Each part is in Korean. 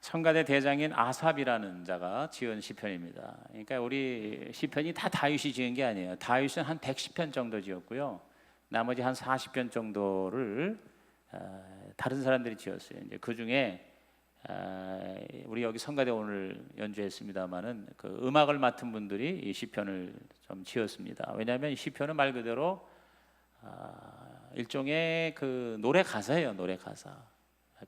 성가대 대장인 아삽이라는 자가 지은 시편입니다. 그러니까 우리 시편이 다 다윗이 지은 게 아니에요. 다윗은 한 110편 정도 지었고요. 나머지 한 40편 정도를 다른 사람들이 지었어요. 이제 그 중에 우리 여기 성가대 오늘 연주했습니다만은 그 음악을 맡은 분들이 이 시편을 좀 지었습니다. 왜냐하면 이 시편은 말 그대로 일종의 그 노래 가사예요. 노래 가사.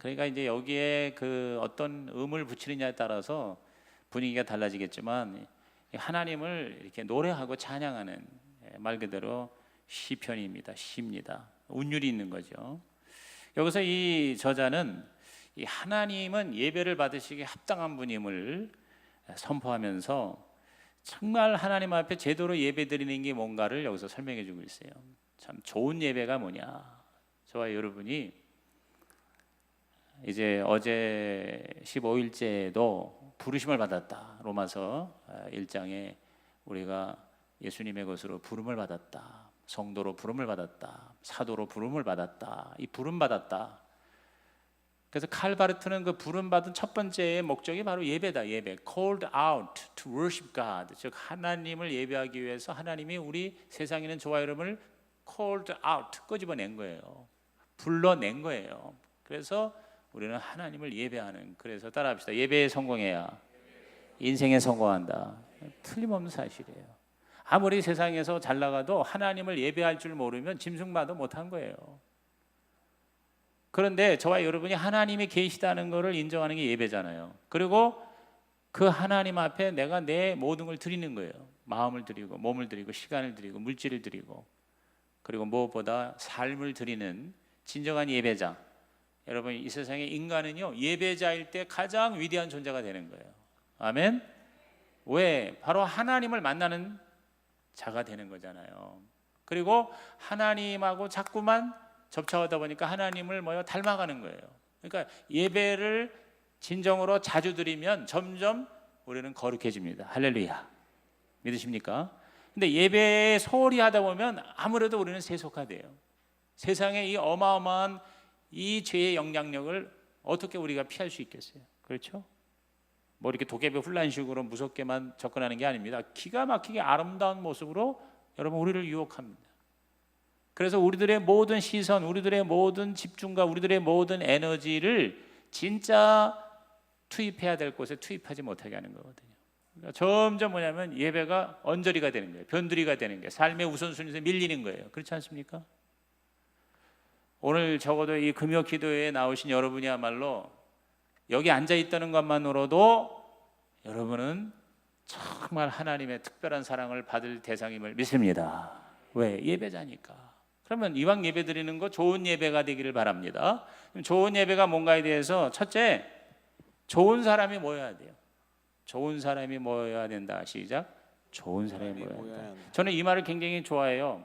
그러니까 이제 여기에 그 어떤 음을 붙이느냐에 따라서 분위기가 달라지겠지만 하나님을 이렇게 노래하고 찬양하는 말 그대로 시편입니다. 시입니다. 운율이 있는 거죠. 여기서 이 저자는 이 하나님은 예배를 받으시기에 합당한 분임을 선포하면서 정말 하나님 앞에 제대로 예배 드리는 게 뭔가를 여기서 설명해 주고 있어요. 참 좋은 예배가 뭐냐. 저와 여러분이 이제 어제 15일째도 부르심을 받았다. 로마서 1장에 우리가 예수님의 것으로 부름을 받았다. 성도로 부름을 받았다. 사도로 부름을 받았다. 이 부름 받았다. 그래서 칼바르트는 그 부름 받은 첫 번째 목적이 바로 예배다. 예배. Called out to worship God. 즉 하나님을 예배하기 위해서 하나님이 우리 세상에 있는 저와 여러분을 called out 끄집어낸 거예요. 불러낸 거예요. 그래서 우리는 하나님을 예배하는, 그래서 따라합시다. 예배에 성공해야 인생에 성공한다. 틀림없는 사실이에요. 아무리 세상에서 잘 나가도 하나님을 예배할 줄 모르면 짐승마도 못한 거예요. 그런데 저와 여러분이 하나님이 계시다는 것을 인정하는 게 예배잖아요. 그리고 그 하나님 앞에 내가 내 모든 걸 드리는 거예요. 마음을 드리고 몸을 드리고 시간을 드리고 물질을 드리고, 그리고 무엇보다 삶을 드리는 진정한 예배자. 여러분, 이 세상의 인간은요 예배자일 때 가장 위대한 존재가 되는 거예요. 아멘. 왜? 바로 하나님을 만나는 자가 되는 거잖아요. 그리고 하나님하고 자꾸만 접촉하다 보니까 하나님을 닮아가는 거예요. 그러니까 예배를 진정으로 자주 드리면 점점 우리는 거룩해집니다. 할렐루야. 믿으십니까? 근데 예배에 소홀히 하다 보면 아무래도 우리는 세속화돼요. 세상의 이 어마어마한 이 죄의 영향력을 어떻게 우리가 피할 수 있겠어요? 그렇죠? 뭐 이렇게 도깨비 혼란식으로 무섭게만 접근하는 게 아닙니다. 기가 막히게 아름다운 모습으로 여러분 우리를 유혹합니다. 그래서 우리들의 모든 시선, 우리들의 모든 집중과 우리들의 모든 에너지를 진짜 투입해야 될 곳에 투입하지 못하게 하는 거거든요. 그러니까 점점 뭐냐면 예배가 언저리가 되는 거예요. 변두리가 되는 거예요. 삶의 우선순위에서 밀리는 거예요. 그렇지 않습니까? 오늘 적어도 이 금요 기도회에 나오신 여러분이야말로 여기 앉아 있다는 것만으로도 여러분은 정말 하나님의 특별한 사랑을 받을 대상임을 믿습니다. 왜? 예배자니까. 그러면 이왕 예배 드리는 거 좋은 예배가 되기를 바랍니다. 좋은 예배가 뭔가에 대해서 첫째, 좋은 사람이 모여야 돼요. 좋은 사람이 모여야 된다. 시작. 좋은 사람이 모여야 된다. 저는 이 말을 굉장히 좋아해요.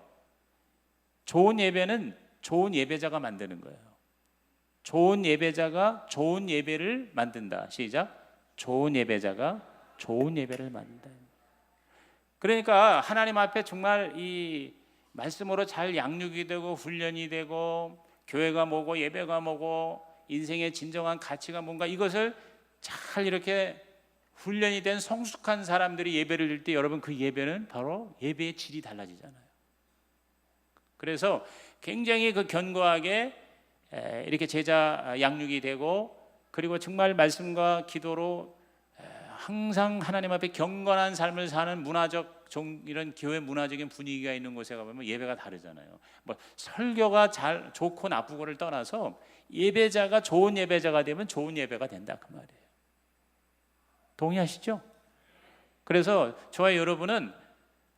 좋은 예배는 좋은 예배자가 만드는 거예요. 좋은 예배자가 좋은 예배를 만든다. 시작. 좋은 예배자가 좋은 예배를 만든다. 그러니까 하나님 앞에 정말 이 말씀으로 잘 양육이 되고 훈련이 되고 교회가 뭐고 예배가 뭐고 인생의 진정한 가치가 뭔가 이것을 잘 이렇게 훈련이 된 성숙한 사람들이 예배를 드릴 때 여러분 그 예배는 바로 예배의 질이 달라지잖아요. 그래서 굉장히 그 견고하게 이렇게 제자 양육이 되고, 그리고 정말 말씀과 기도로 항상 하나님 앞에 경건한 삶을 사는 문화적 이런 교회 문화적인 분위기가 있는 곳에 가보면 예배가 다르잖아요. 뭐 설교가 잘 좋고 나쁘고를 떠나서 예배자가 좋은 예배자가 되면 좋은 예배가 된다 그 말이에요. 동의하시죠? 그래서 저와 여러분은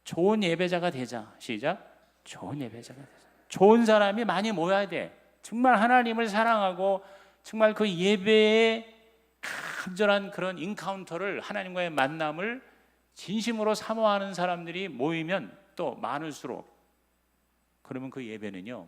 좋은 예배자가 되자. 시작. 좋은 예배자가 되자. 좋은 사람이 많이 모여야 돼. 정말 하나님을 사랑하고 정말 그 예배의 간절한 그런 인카운터를, 하나님과의 만남을 진심으로 사모하는 사람들이 모이면 또 많을수록, 그러면 그 예배는요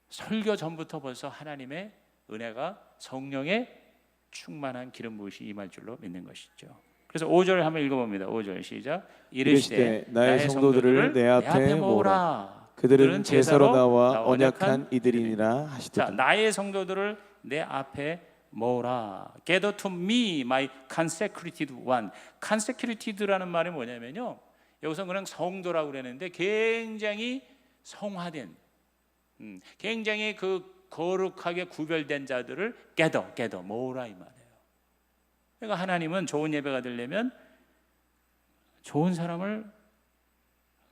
설교 전부터 벌써 하나님의 은혜가 성령의 충만한 기름 부으심이 임할 줄로 믿는 것이죠. 그래서 5절 한번 읽어봅니다. 5절 시작. 이르시되 나의 성도들을 내 앞에 모으라. 그들은 제사로 나와 언약한 이들이니라 하시도다. 자, 나의 성도들을 내 앞에 모으라. Gather to me, my consecrated one. consecrated라는 말이 뭐냐면요, 여기서 그냥 성도라고 그러는데 굉장히 성화된, 굉장히 그 거룩하게 구별된 자들을 gather 모으라 이 말이에요. 그러니까 하나님은 좋은 예배가 되려면 좋은 사람을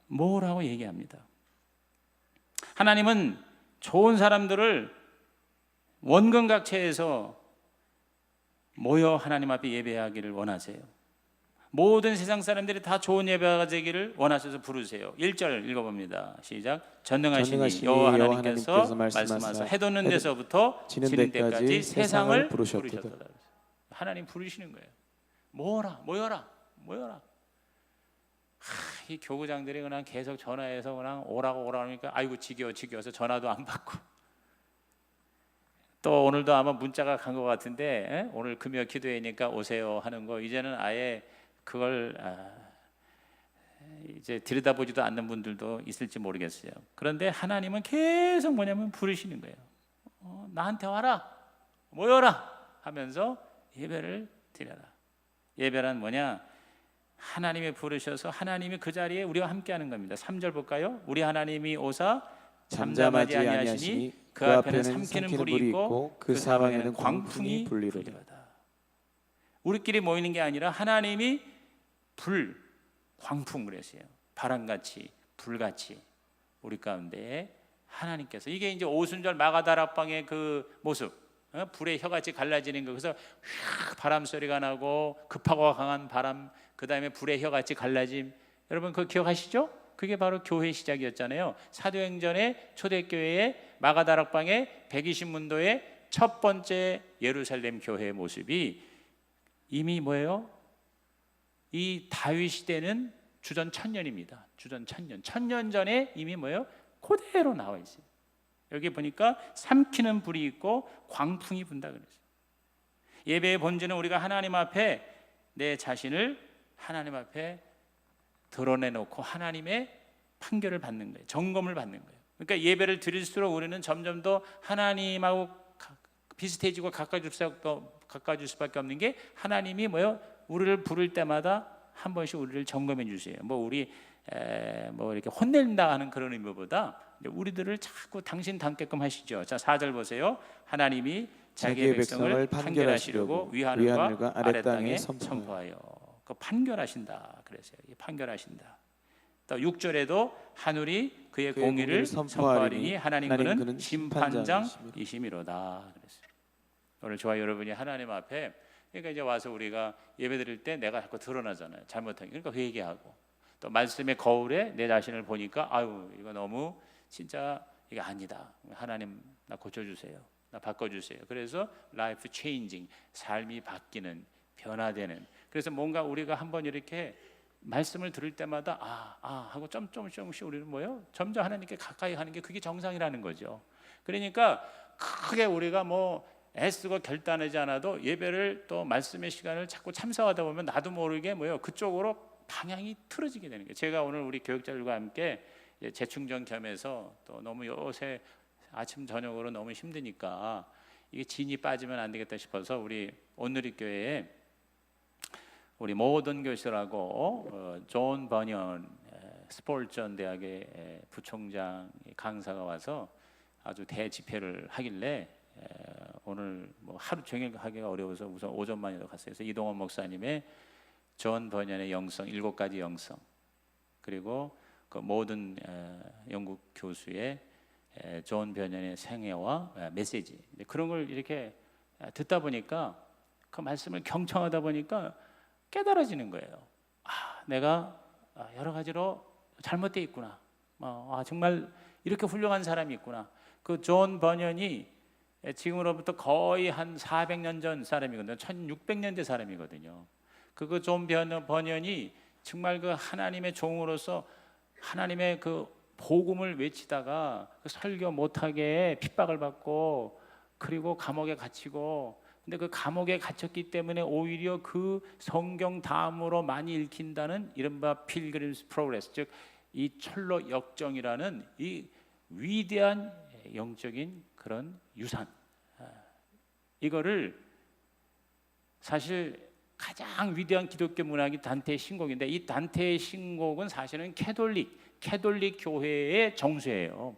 모으라고 얘기합니다. 하나님은 좋은 사람들을 원근각체에서 모여 하나님 앞에 예배하기를 원하세요. 모든 세상 사람들이 다 좋은 예배가 되기를 원하셔서 부르세요. 1절 읽어봅니다. 시작. 전능하신 여호와 하나님께서 말씀하사 해 돋는 데서부터 지는 데까지 세상을 부르셨도다. 하나님 부르시는 거예요. 모여라. 이 교구장들이 그냥 계속 전화해서 그냥 오라고 하니까 아이고 지겨워서 전화도 안 받고, 또 오늘도 아마 문자가 간 것 같은데 오늘 금요 기도회니까 오세요 하는 거 이제는 아예 그걸 이제 들여다보지도 않는 분들도 있을지 모르겠어요. 그런데 하나님은 계속 뭐냐면 부르시는 거예요. 나한테 와라, 모여라 하면서 예배를 드려라. 예배란 뭐냐? 하나님이 부르셔서 하나님이 그 자리에 우리와 함께하는 겁니다. 3절 볼까요? 우리 하나님이 오사 잠잠하지 아니하시니 그 앞에는 삼키는 불이 있고 그 사방에는 광풍이 불리로다. 우리끼리 모이는 게 아니라 하나님이 불, 광풍 그랬어요. 바람같이 불같이 우리 가운데 하나님께서, 이게 이제 오순절 마가다락방의 그 모습, 불의 혀같이 갈라지는 거. 그래서 휙 바람 소리가 나고 급하고 강한 바람, 그 다음에 불의 혀같이 갈라짐. 여러분 그거 기억하시죠? 그게 바로 교회 시작이었잖아요. 사도행전의 초대교회의 마가다락방의 120문도의 첫 번째 예루살렘 교회의 모습이 이미 뭐예요? 이 다윗 시대는 주전 1000년입니다. 주전 1000년. 1000년 전에 이미 뭐예요? 그대로 나와 있어요. 여기 보니까 삼키는 불이 있고 광풍이 분다 그랬어요. 예배의 본질은 우리가 하나님 앞에 내 자신을 하나님 앞에 드러내놓고 하나님의 판결을 받는 거예요. 점검을 받는 거예요. 그러니까 예배를 드릴수록 우리는 점점 더 하나님하고 비슷해지고 가까워질 수밖에 없는 게, 하나님이 뭐요? 우리를 부를 때마다 한 번씩 우리를 점검해 주세요. 우리 이렇게 혼낸다 하는 그런 의미보다 우리들을 자꾸 당신 닮게끔 하시죠. 자, 4절 보세요. 하나님이 자기의 백성을 판결하시려고 위하늘과 아래 땅에 선포하여. 그 판결하신다 그랬어요. 판결하신다. 또 6절에도 하늘이 그의 공의를 선포하리니 하나님 그는 심판장이심이로다 그랬어요. 오늘 저와 여러분이 하나님 앞에, 그러니까 이제 와서 우리가 예배드릴 때 내가 자꾸 드러나잖아요. 잘못한 게. 그러니까 회개하고, 또 말씀의 거울에 내 자신을 보니까 아유 이거 너무 진짜 이게 아니다. 하나님 나 고쳐주세요. 나 바꿔주세요. 그래서 라이프 체인징, 삶이 바뀌는, 변화되는. 그래서 뭔가 우리가 한번 이렇게 말씀을 들을 때마다 하고 조금씩 우리는 뭐요? 점점 하나님께 가까이 가는 게 그게 정상이라는 거죠. 그러니까 크게 우리가 애쓰고 결단하지 않아도 예배를 또 말씀의 시간을 자꾸 참석하다 보면 나도 모르게 뭐요? 그쪽으로 방향이 틀어지게 되는 거예요. 제가 오늘 우리 교육자들과 함께 재충전 겸해서, 또 너무 요새 아침 저녁으로 너무 힘드니까 이게 진이 빠지면 안 되겠다 싶어서 우리 온누리교회에 우리 모던 교수라고 존 버년 스폴전 대학의 부총장 강사가 와서 아주 대집회를 하길래 오늘 하루 종일 하기가 어려워서 우선 오전만이라도 갔어요. 그래서 이동원 목사님의 존 버년의 영성, 7가지 영성, 그리고 그 모든 영국 교수의 존 버년의 생애와 메시지, 그런 걸 이렇게 듣다 보니까, 그 말씀을 경청하다 보니까 깨달아지는 거예요. 내가 여러 가지로 잘못되어 있구나. 정말 이렇게 훌륭한 사람이 있구나. 그 존 버년이 지금으로부터 거의 한 400년 전 사람이거든요. 1600년대 사람이거든요. 그 존 버년이 정말 그 하나님의 종으로서 하나님의 그 복음을 외치다가 그 설교 못하게 핍박을 받고, 그리고 감옥에 갇히고, 근데 그 감옥에 갇혔기 때문에 오히려 그 성경 다음으로 많이 읽힌다는 이른바 필그림스 프로그레스, 즉 이 철로 역정이라는 이 위대한 영적인 그런 유산, 이거를 사실 가장 위대한 기독교 문학이 단테의 신곡인데, 이 단테의 신곡은 사실은 캐톨릭 교회의 정수예요.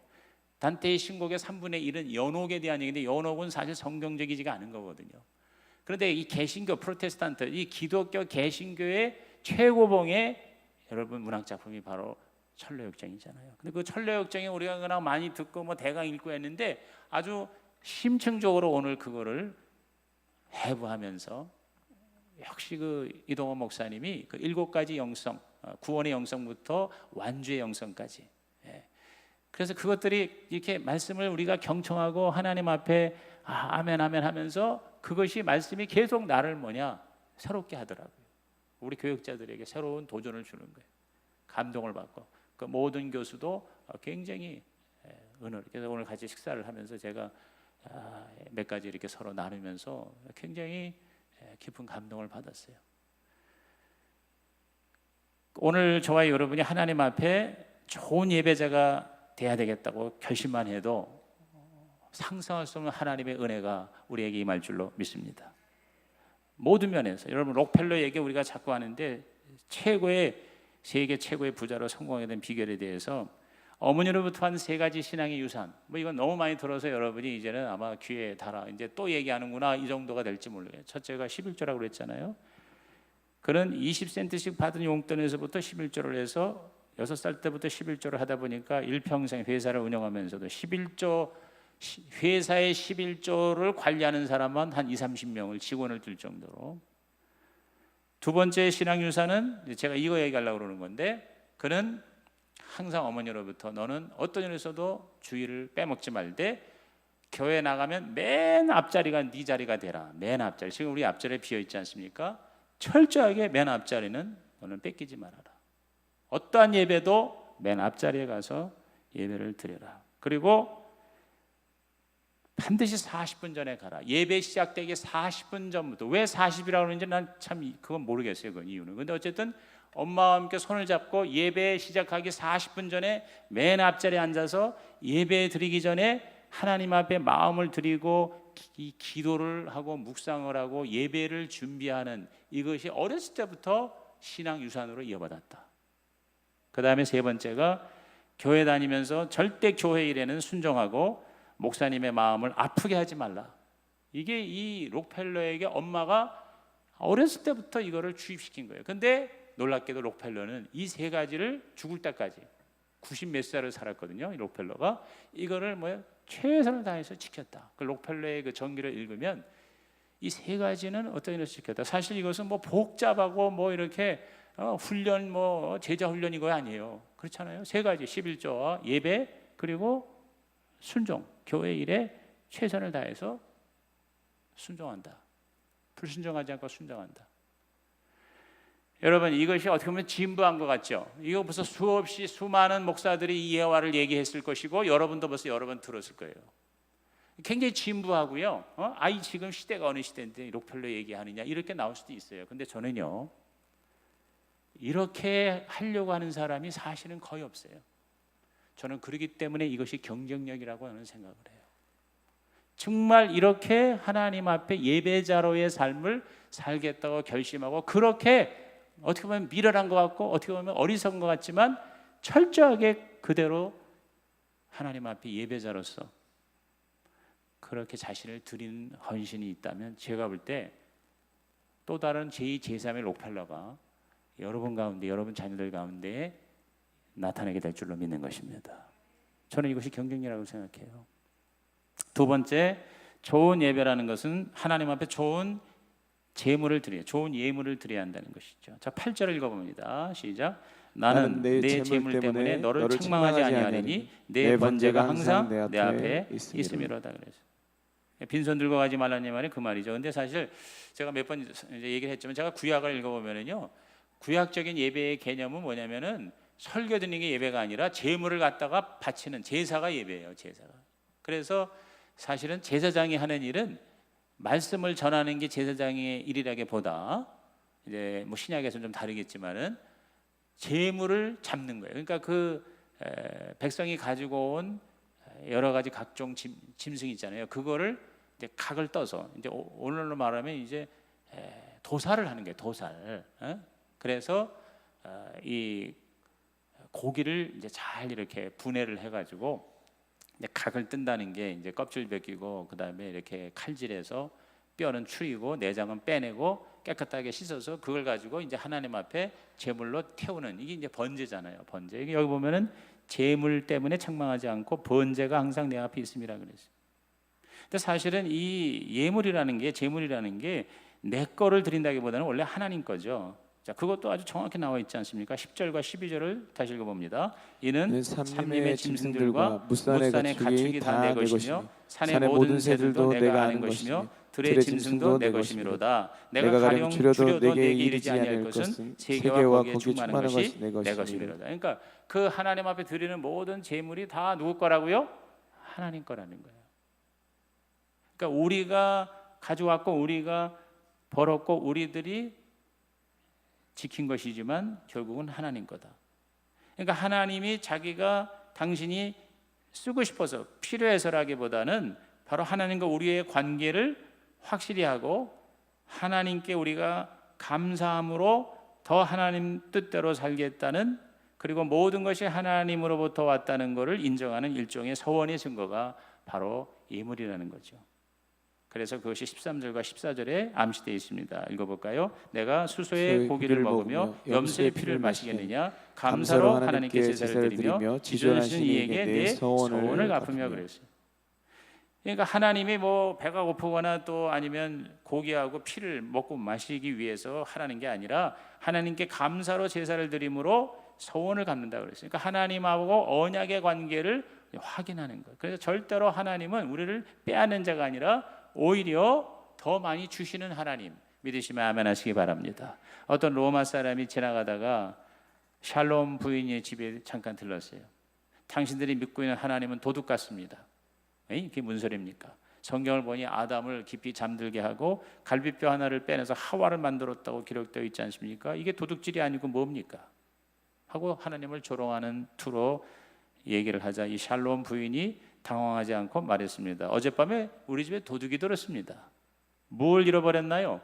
단테의 신곡의 3분의 1은 연옥에 대한 얘기인데, 연옥은 사실 성경적이지가 않은 거거든요. 그런데 이 개신교 프로테스탄트, 이 기독교 개신교의 최고봉의 여러분 문학 작품이 바로 철로역정이잖아요. 근데 그 철로역정이 우리가 그냥 많이 듣고 뭐 대강 읽고 했는데, 아주 심층적으로 오늘 그거를 해부하면서 역시 그 이동원 목사님이 그 7가지 영성, 구원의 영성부터 완주의 영성까지, 그래서 그것들이 이렇게 말씀을 우리가 경청하고 하나님 앞에 아멘 아멘 하면서 그것이 말씀이 계속 나를 새롭게 하더라고요. 우리 교육자들에게 새로운 도전을 주는 거예요. 감동을 받고 그 모든 교수도 굉장히 은혜를. 그래서 오늘 같이 식사를 하면서 제가 몇 가지 이렇게 서로 나누면서 굉장히 깊은 감동을 받았어요. 오늘 저와 여러분이 하나님 앞에 좋은 예배자가 돼야 되겠다고 결심만 해도 상상할 수 없는 하나님의 은혜가 우리에게 임할 줄로 믿습니다. 모든 면에서. 여러분 록펠러 얘기 우리가 자꾸 하는데, 세계 최고의 부자로 성공하게 된 비결에 대해서 어머니로부터 한 3가지 신앙의 유산, 뭐 이건 너무 많이 들어서 여러분이 이제는 아마 귀에 달아 이제 또 얘기하는구나 이 정도가 될지 모르겠어요. 첫째가 11조라고 그랬잖아요. 그는 20센트씩 받은 용돈에서부터 11조를 해서 6살 때부터 11조를 하다 보니까 일평생 회사를 운영하면서도 회사의 11조를 관리하는 사람만 한 20-30명을 직원을 들 정도로. 두 번째 신앙유산은 제가 이거 얘기하려고 그러는 건데, 그는 항상 어머니로부터 너는 어떤 일에서도 주의를 빼먹지 말되 교회 나가면 맨 앞자리가 네 자리가 되라. 맨 앞자리. 지금 우리 앞자리에 비어있지 않습니까? 철저하게 맨 앞자리는 너는 뺏기지 말아라. 어떠한 예배도 맨 앞자리에 가서 예배를 드려라. 그리고 반드시 40분 전에 가라. 예배 시작되기 40분 전부터. 왜 40이라고 하는지 난 참 그건 모르겠어요. 그 이유는. 근데 어쨌든 엄마와 함께 손을 잡고 예배 시작하기 40분 전에 맨 앞자리에 앉아서 예배 드리기 전에 하나님 앞에 마음을 드리고 이 기도를 하고 묵상을 하고 예배를 준비하는, 이것이 어렸을 때부터 신앙 유산으로 이어받았다. 그 다음에 3번째가 교회 다니면서 절대 교회 일에는 순종하고 목사님의 마음을 아프게 하지 말라. 이게 이 록펠러에게 엄마가 어렸을 때부터 이거를 주입시킨 거예요. 근데 놀랍게도 록펠러는 이 3가지를 죽을 때까지 90 몇 살을 살았거든요. 이 록펠러가 이거를 최선을 다해서 지켰다. 그 록펠러의 그 전기를 읽으면 이 3가지는 어떤 일을 지켰다. 사실 이것은 복잡하고 이렇게 훈련 제자 훈련 이거 아니에요. 그렇잖아요. 3가지 11조와 예배 그리고 순종, 교회 일에 최선을 다해서 순종한다. 불순종하지 않고 순종한다. 여러분 이것이 어떻게 보면 진부한 것 같죠? 이거 벌써 수없이 수많은 목사들이 이 예화를 얘기했을 것이고 여러분도 벌써 여러 번 들었을 거예요. 굉장히 진부하고요. 아이 지금 시대가 어느 시대인데 록펠러 얘기하느냐 이렇게 나올 수도 있어요. 근데 저는요 이렇게 하려고 하는 사람이 사실은 거의 없어요. 저는 그렇기 때문에 이것이 경쟁력이라고 하는 생각을 해요. 정말 이렇게 하나님 앞에 예배자로의 삶을 살겠다고 결심하고 그렇게 어떻게 보면 미련한 것 같고 어떻게 보면 어리석은 것 같지만 철저하게 그대로 하나님 앞에 예배자로서 그렇게 자신을 드리는 헌신이 있다면 제가 볼 때 또 다른 제2, 제3의 록펠러가 여러분 가운데 여러분 자녀들 가운데 나타나게 될 줄로 믿는 것입니다. 저는 이것이 경쟁이라고 생각해요. 두 번째, 좋은 예배라는 것은 하나님 앞에 좋은 제물을 드려야, 좋은 예물을 드려야 한다는 것이죠. 자, 8절을 읽어봅니다. 시작. 나는 내 재물 때문에 너를 책망하지 아니하리니 내 번제가 항상 내 앞에 있음이로다. 그래서 빈손 들고 가지 말라는 말이 그 말이죠. 근데 사실 제가 몇 번 얘기를 했지만 제가 구약을 읽어보면은요, 구약적인 예배의 개념은 뭐냐면은 설교 드리는 게 예배가 아니라 제물을 갖다가 바치는 제사가 예배예요. 제사가. 그래서 사실은 제사장이 하는 일은 말씀을 전하는 게 제사장의 일이라기보다 이제 뭐 신약에서는 좀 다르겠지만은 재물을 잡는 거예요. 그러니까 백성이 가지고 온 여러 가지 각종 짐승 있잖아요. 그거를 이제 각을 떠서 이제 오늘로 말하면 이제 도살을 하는 거예요. 도살. 그래서 이 고기를 이제 잘 이렇게 분해를 해가지고 이제 각을 뜬다는 게 이제 껍질 벗기고 그 다음에 이렇게 칼질해서 뼈는 추리고 내장은 빼내고 깨끗하게 씻어서 그걸 가지고 이제 하나님 앞에 제물로 태우는 이게 이제 번제잖아요. 번제. 이게 여기 보면은 제물 때문에 책망하지 않고 번제가 항상 내 앞에 있음이라 그랬어요. 근데 사실은 이 예물이라는 게 제물이라는 게 내 거를 드린다기보다는 원래 하나님 거죠. 자, 그것도 아주 정확히 나와 있지 않습니까? 10절과 12절을 다시 읽어봅니다. 이는 삼림의 짐승들과 무산의 가축이 다 내 것이며 산의 모든 새들도 내가 아는 것이며 들의 짐승도 내 것이미로다. 내가 가령 줄여도 내게 이르지 아니할 것은 세계와 거기에 충만한 것이 내 것이미로다. 그러니까 그 하나님 앞에 드리는 모든 제물이 다 누구 거라고요? 하나님 거라는 거예요. 그러니까 우리가 가져왔고 우리가 벌었고 우리들이 지킨 것이지만 결국은 하나님 거다. 그러니까 하나님이 자기가 당신이 쓰고 싶어서 필요해서라기보다는 바로 하나님과 우리의 관계를 확실히 하고 하나님께 우리가 감사함으로 더 하나님 뜻대로 살겠다는, 그리고 모든 것이 하나님으로부터 왔다는 것을 인정하는 일종의 서원의 증거가 바로 예물이라는 거죠. 그래서 그것이 13절과 14절에 암시되어 있습니다. 읽어볼까요? 내가 수소의 고기를 먹으며 염소의 피를 마시겠느냐? 감사로 하나님께 제사를 드리며 지존하신 이에게 내 소원을 갚으며 그랬어요. 그러니까 하나님이 뭐 배가 고프거나 또 아니면 고기하고 피를 먹고 마시기 위해서 하라는 게 아니라 하나님께 감사로 제사를 드림으로 소원을 갚는다 그랬어요. 그러니까 하나님하고 언약의 관계를 확인하는 거예요. 그래서 절대로 하나님은 우리를 빼앗는 자가 아니라 오히려 더 많이 주시는 하나님, 믿으시면 아멘 하시기 바랍니다. 어떤 로마 사람이 지나가다가 샬롬 부인의 집에 잠깐 들렀어요. 당신들이 믿고 있는 하나님은 도둑 같습니다. 그게 무슨 소리입니까? 성경을 보니 아담을 깊이 잠들게 하고 갈비뼈 하나를 빼내서 하와를 만들었다고 기록되어 있지 않습니까? 이게 도둑질이 아니고 뭡니까? 하고 하나님을 조롱하는 투로 얘기를 하자 이 샬롬 부인이 당황하지 않고 말했습니다. 어젯밤에 우리 집에 도둑이 들었습니다. 뭘 잃어버렸나요?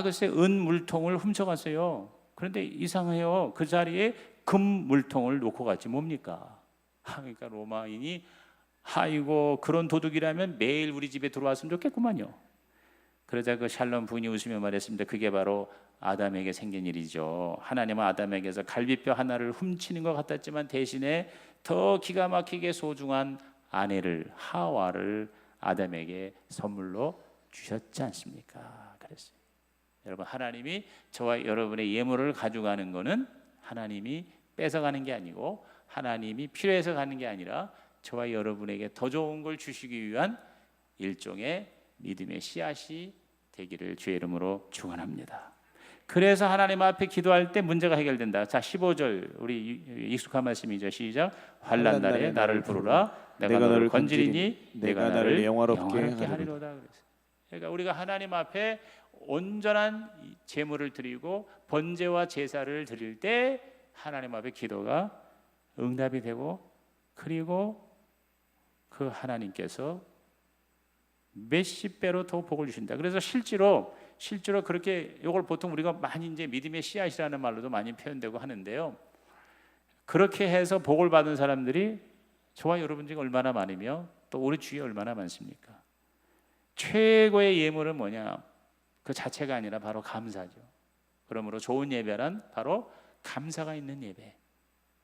글쎄 은 물통을 훔쳐갔어요. 그런데 이상해요. 그 자리에 금 물통을 놓고 갔지 뭡니까? 그러니까 로마인이 아이고 그런 도둑이라면 매일 우리 집에 들어왔으면 좋겠구만요. 그러자 그 샬롬 부인이 웃으며 말했습니다. 그게 바로 아담에게 생긴 일이죠. 하나님은 아담에게서 갈비뼈 하나를 훔치는 것 같았지만 대신에 더 기가 막히게 소중한 아내를 하와를 아담에게 선물로 주셨지 않습니까? 그랬어요. 여러분, 하나님이 저와 여러분의 예물을 가져가는 것은 하나님이 뺏어가는 게 아니고 하나님이 필요해서 가는 게 아니라 저와 여러분에게 더 좋은 걸 주시기 위한 일종의 믿음의 씨앗이 되기를 주의 이름으로 축원합니다. 그래서 하나님 앞에 기도할 때 문제가 해결된다. 자, 15절 우리 익숙한 말씀이죠. 시작. 환난 날에 나를 부르라. 내가 너를 건지리니 내가 나를 영화롭게 하리로다. 그랬어요. 그러니까 우리가 하나님 앞에 온전한 제물을 드리고 번제와 제사를 드릴 때 하나님 앞에 기도가 응답이 되고, 그리고 그 하나님께서 몇십 배로 더 복을 주신다. 그래서 실제로 그렇게 이걸 보통 우리가 많이 이제 믿음의 씨앗이라는 말로도 많이 표현되고 하는데요. 그렇게 해서 복을 받은 사람들이 저와 여러분 중에 얼마나 많으며 또 우리 주위에 얼마나 많습니까? 최고의 예물은 뭐냐? 그 자체가 아니라 바로 감사죠. 그러므로 좋은 예배란 바로 감사가 있는 예배.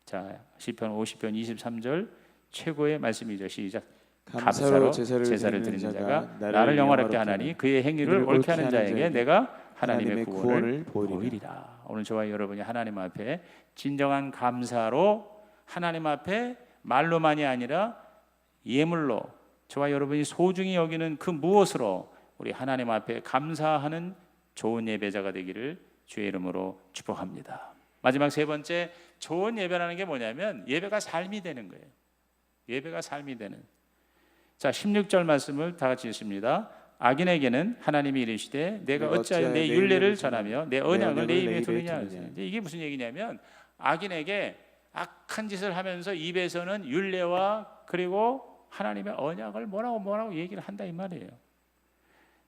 자, 시편 50편 23절 최고의 말씀이죠. 시작. 감사로 제사를 드리는 자가 나를 영화롭게 하나니 그의 행위를 옳게 하는 자에게 내가 하나님의 구원을 보이리라. 오늘 저와 여러분이 하나님 앞에 진정한 감사로 하나님 앞에 말로만이 아니라 예물로 저와 여러분이 소중히 여기는 그 무엇으로 우리 하나님 앞에 감사하는 좋은 예배자가 되기를 주의 이름으로 축복합니다. 마지막 세 번째, 좋은 예배라는 게 뭐냐면 예배가 삶이 되는 거예요. 예배가 삶이 되는. 자, 16절 말씀을 다 같이 읽습니다. 악인에게는 하나님이 이르시되 내가 어찌하여 내 율례를 전하며 내 언약을 내 입에 두느냐. 이게 무슨 얘기냐면 악인에게 악한 짓을 하면서 입에서는 율례와 그리고 하나님의 언약을 뭐라고 얘기를 한다 이 말이에요.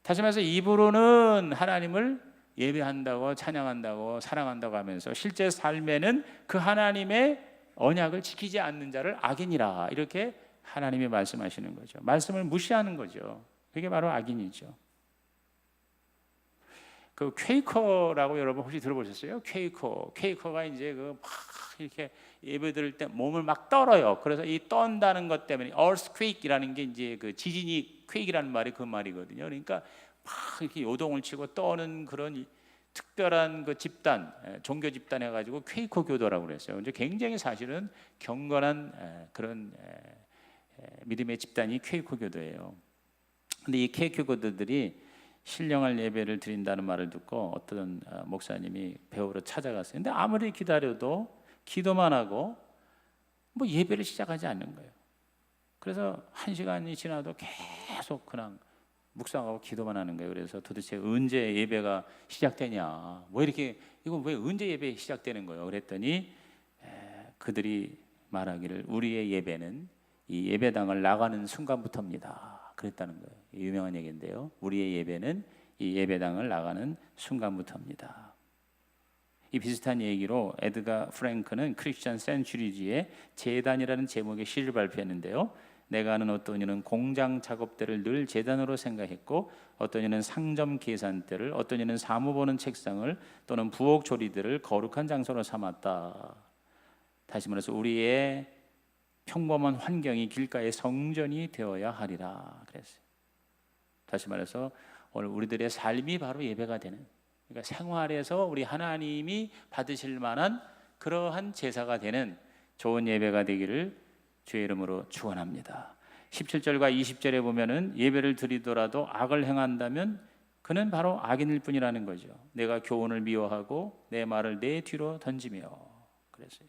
다시 말해서 입으로는 하나님을 예배한다고 찬양한다고 사랑한다고 하면서 실제 삶에는 그 하나님의 언약을 지키지 않는 자를 악인이라 이렇게 하나님이 말씀하시는 거죠. 말씀을 무시하는 거죠. 그게 바로 악인이죠. 그 퀘이커라고 여러분 혹시 들어보셨어요? 퀘이커가 이제 그 막 이렇게 예배 드릴 때 몸을 막 떨어요. 그래서 이 떤다는 것 때문에 earthquake이라는 게 이제 그 지진이 quake이라는 말이 그 말이거든요. 그러니까 막 이렇게 요동을 치고 떠는 그런 특별한 그 집단, 종교 집단 해가지고 퀘이커 교도라고 그랬어요. 이제 굉장히 사실은 경건한 그런 믿음의 집단이 퀘이커 교도예요. 근데 이 퀘이커 교도들이 신령할 예배를 드린다는 말을 듣고 어떤 목사님이 배우러 찾아갔어요. 근데 아무리 기다려도 기도만 하고 뭐 예배를 시작하지 않는 거예요. 그래서 1시간이 지나도 계속 그냥 묵상하고 기도만 하는 거예요. 그래서 도대체 언제 예배가 시작되냐? 뭐 이렇게 이거 왜 언제 예배 시작되는 거예요? 그랬더니 그들이 말하기를 우리의 예배는 이 예배당을 나가는 순간부터입니다. 그랬다는 거예요. 유명한 얘기인데요. 우리의 예배는 이 예배당을 나가는 순간부터입니다. 이 비슷한 얘기로 에드가 프랭크는 크리스천 센츄리지의 재단이라는 제목의 시를 발표했는데요. 내가 아는 어떤 이는 공장 작업대를 늘 재단으로 생각했고 어떤 이는 상점 계산대를 어떤 이는 사무 보는 책상을 또는 부엌 조리대를 거룩한 장소로 삼았다. 다시 말해서 우리의 평범한 환경이 길가의 성전이 되어야 하리라 그랬어요. 다시 말해서 오늘 우리들의 삶이 바로 예배가 되는, 그러니까 생활에서 우리 하나님이 받으실 만한 그러한 제사가 되는 좋은 예배가 되기를 주의 이름으로 축원합니다. 17절과 20절에 보면은 예배를 드리더라도 악을 행한다면 그는 바로 악인일 뿐이라는 거죠. 내가 교훈을 미워하고 내 말을 내 뒤로 던지며 그랬어요.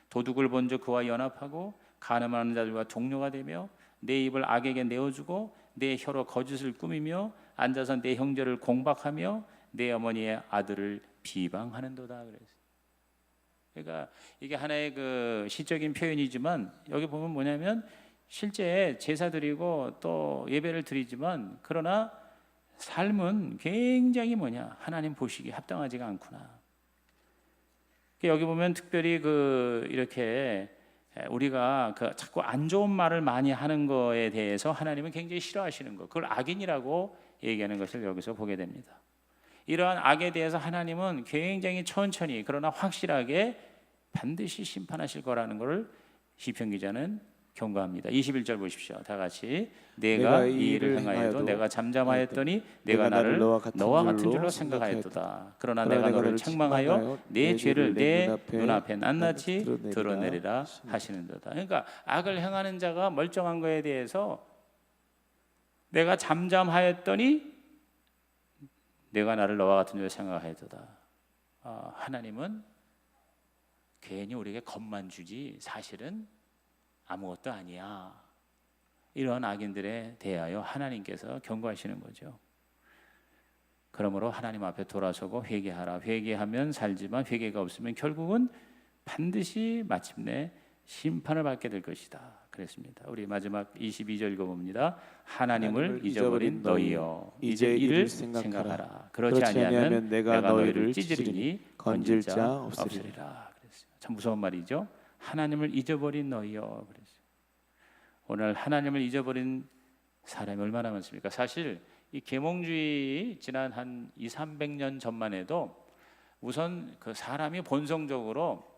도둑을 본즉 그와 연합하고 간음하는 자들과 동료가 되며 내 입을 악에게 내어주고 내 혀로 거짓을 꾸미며 앉아서 내 형제를 공박하며 내 어머니의 아들을 비방하는도다 그랬어요. 그러니까 이게 하나의 그 시적인 표현이지만 여기 보면 뭐냐면 실제 제사 드리고 또 예배를 드리지만 그러나 삶은 굉장히 하나님 보시기에 합당하지가 않구나. 여기 보면 특별히 그 이렇게 우리가 그 자꾸 안 좋은 말을 많이 하는 거에 대해서 하나님은 굉장히 싫어하시는 거, 그걸 악인이라고 얘기하는 것을 여기서 보게 됩니다. 이러한 악에 대해서 하나님은 굉장히 천천히 그러나 확실하게 반드시 심판하실 거라는 것을 시편 기자는 경고합니다. 21절 보십시오. 다 같이 내가 이 일을 행하여도 내가 잠잠하였더니 내가 나를 너와 같은 줄로 생각하였도다. 그러나 내가 너를 책망하여 내 죄를 내 눈앞에 낱낱이 드러내리라 하시는도다. 그러니까 악을 행하는 자가 멀쩡한 거에 대해서 내가 잠잠하였더니 내가 나를 너와 같은 줄로 생각하였도다. 하나님은 괜히 우리에게 겁만 주지 사실은 아무것도 아니야. 이런 악인들에 대하여 하나님께서 경고하시는 거죠. 그러므로 하나님 앞에 돌아서고 회개하라. 회개하면 살지만 회개가 없으면 결국은 반드시 마침내 심판을 받게 될 것이다. 그랬습니다. 우리 마지막 22절 읽어봅니다. 하나님을 잊어버린 너희여 이제 이를 생각하라. 그렇지 아니하면 내가 너희를 찢으리니 건질 자 없으리라. 그랬어요. 참 무서운 말이죠. 하나님을 잊어버린 너희여 그랬어요. 오늘 하나님을 잊어버린 사람이 얼마나 많습니까? 사실 이 계몽주의 지난 한 200~300년 전만 해도 우선 그 사람이 본성적으로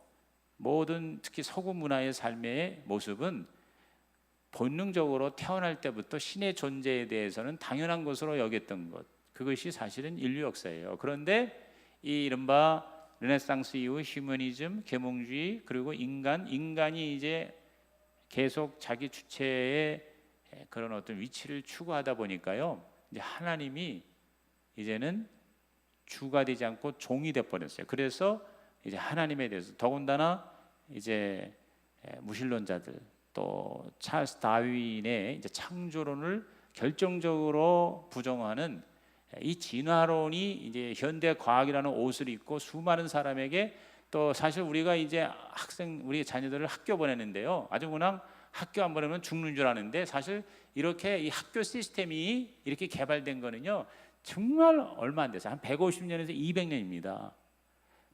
모든 특히 서구 문화의 삶의 모습은 본능적으로 태어날 때부터 신의 존재에 대해서는 당연한 것으로 여겼던 것, 그것이 사실은 인류 역사예요. 그런데 이 이른바 르네상스 이후 휴머니즘, 계몽주의 그리고 인간이 이제 계속 자기 주체의 그런 어떤 위치를 추구하다 보니까요, 이제 하나님이 이제는 주가 되지 않고 종이 돼 버렸어요. 그래서 이제 하나님에 대해서 더군다나 이제 무신론자들 또 찰스 다윈의 이제 창조론을 결정적으로 부정하는 이 진화론이 이제 현대 과학이라는 옷을 입고 수많은 사람에게 또 사실 우리가 이제 우리 자녀들을 학교 보내는데요. 아주 그냥 학교 안 보내면 죽는 줄 아는데 사실 이렇게 이 학교 시스템이 이렇게 개발된 거는요. 정말 얼마 안 돼서 한 150년에서 200년입니다.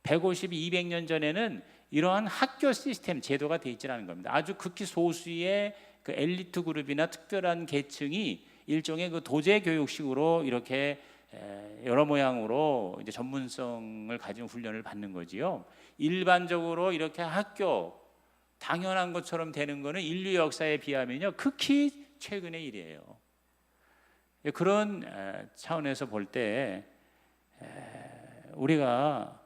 150, 200년 전에는 이러한 학교 시스템 제도가 돼 있지 않은 겁니다. 아주 극히 소수의 그 엘리트 그룹이나 특별한 계층이 일종의 그 도제 교육식으로 이렇게 여러 모양으로 이제 전문성을 가진 훈련을 받는 거지요. 일반적으로 이렇게 학교 당연한 것처럼 되는 거는 인류 역사에 비하면요 극히 최근의 일이에요. 그런 차원에서 볼 때 우리가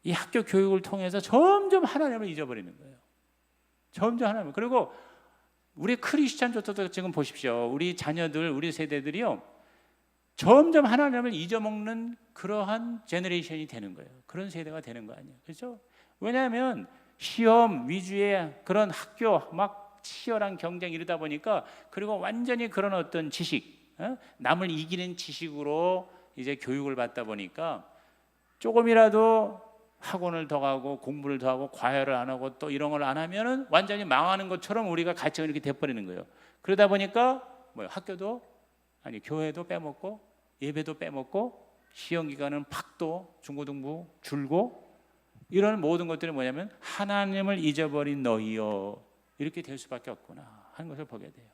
이 학교 교육을 통해서 점점 하나님을 잊어버리는 거예요. 점점 하나님. 그리고 우리 크리스찬조차도 지금 보십시오. 우리 자녀들, 우리 세대들이요 점점 하나님을 잊어먹는 그러한 제너레이션이 되는 거예요. 그런 세대가 되는 거 아니에요. 그렇죠? 왜냐하면 시험 위주의 그런 학교 막 치열한 경쟁 이러다 보니까 그리고 완전히 그런 어떤 지식, 남을 이기는 지식으로 이제 교육을 받다 보니까 조금이라도 학원을 더 가고 공부를 더 하고 과외를 안 하고 또 이런 걸 안 하면은 완전히 망하는 것처럼 우리가 가치가 이렇게 돼버리는 거예요. 그러다 보니까 뭐 학교도 아니 교회도 빼먹고 예배도 빼먹고 시험 기간은 팍도 중고등부 줄고 이런 모든 것들이 뭐냐면 하나님을 잊어버린 너희여 이렇게 될 수밖에 없구나 하는 것을 보게 돼요.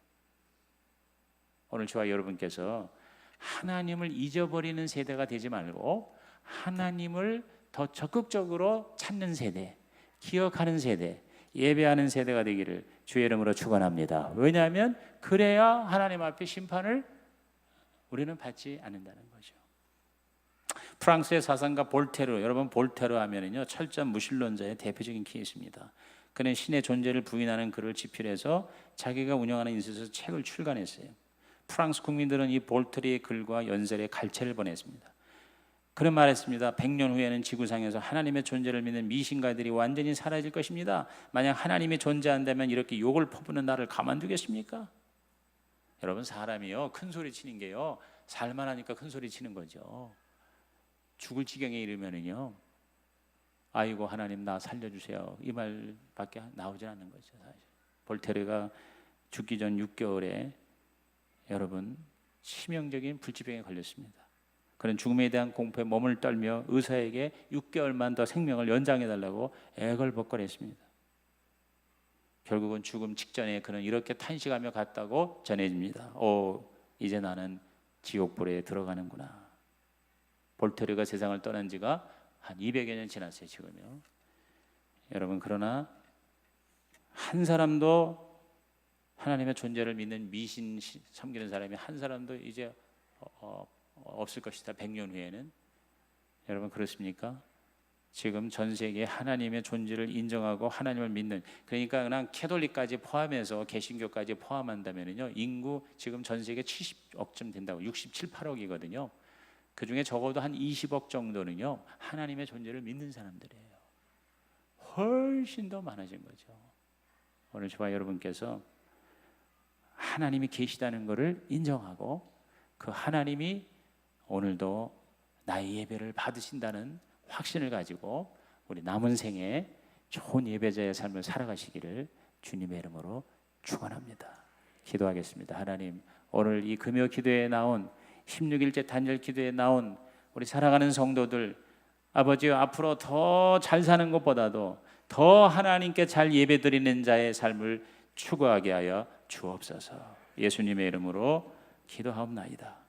오늘 저와 여러분께서 하나님을 잊어버리는 세대가 되지 말고 하나님을 더 적극적으로 찾는 세대, 기억하는 세대, 예배하는 세대가 되기를 주의 이름으로 축원합니다. 왜냐하면 그래야 하나님 앞에 심판을 우리는 받지 않는다는 거죠. 프랑스의 사상가 볼테르, 여러분 볼테르 하면은요 철저한 무신론자의 대표적인 케이스입니다. 그는 신의 존재를 부인하는 글을 집필해서 자기가 운영하는 인쇄소에서 책을 출간했어요. 프랑스 국민들은 이 볼테르의 글과 연설에 갈채를 보냈습니다. 그런 말했습니다. 100년 후에는 지구상에서 하나님의 존재를 믿는 미신가들이 완전히 사라질 것입니다. 만약 하나님이 존재한다면 이렇게 욕을 퍼부는 나를 가만두겠습니까? 여러분 사람이요 큰 소리 치는 게요 살만하니까 큰 소리 치는 거죠. 죽을 지경에 이르면은요 아이고 하나님 나 살려주세요 이 말밖에 나오지 않는 거죠. 사실 볼테르가 죽기 전 6개월에 여러분 치명적인 불치병에 걸렸습니다. 그는 죽음에 대한 공포에 몸을 떨며 의사에게 6개월만 더 생명을 연장해달라고 애걸복걸했습니다. 결국은 죽음 직전에 그는 이렇게 탄식하며 갔다고 전해집니다. 이제 나는 지옥불에 들어가는구나. 볼테르가 세상을 떠난 지가 한 200여 년 지났어요 지금요. 여러분 그러나 한 사람도 하나님의 존재를 믿는 미신 섬기는 사람이 한 사람도 이제 없을 것이다. 100년 후에는. 여러분 그렇습니까? 지금 전 세계에 하나님의 존재를 인정하고 하나님을 믿는 그러니까 그냥 캐톨릭까지 포함해서 개신교까지 포함한다면요 인구 지금 전 세계 70억쯤 된다고 67, 8억이거든요. 그 중에 적어도 한 20억 정도는요 하나님의 존재를 믿는 사람들이에요. 훨씬 더 많아진 거죠. 오늘 저와 여러분께서 하나님이 계시다는 것을 인정하고 그 하나님이 오늘도 나의 예배를 받으신다는 확신을 가지고 우리 남은 생에 좋은 예배자의 삶을 살아가시기를 주님의 이름으로 축원합니다. 기도하겠습니다. 하나님 오늘 이 금요 기도에 나온 16일째 단절 기도에 나온 우리 살아가는 성도들 아버지 앞으로 더 잘 사는 것보다도 더 하나님께 잘 예배드리는 자의 삶을 추구하게 하여 주옵소서. 예수님의 이름으로 기도하옵나이다.